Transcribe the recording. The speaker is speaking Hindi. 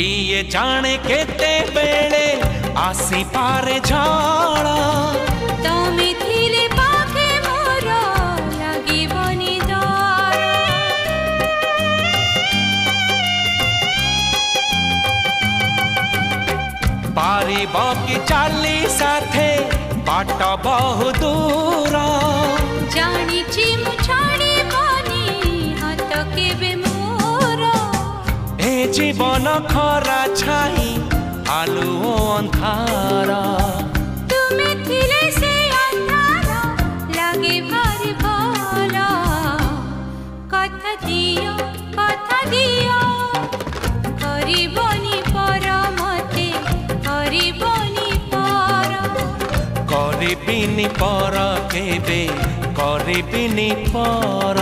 किए जाने केते बेले आसी पारे झाड़ा तमे थिले पाखे मोर लागिबनी डर पारिब कि चाली साथे बाट बहु दूर जानिछि मु छाड़िबनी हाथ केबे मोर ए जीवन खरा छाई आलु अंधार तुमे थिले से अंधार लागे भारी भल कथा दियो करिबनी पर मते करिबनी पर करिबिनी पर केबे करिबिनी पर।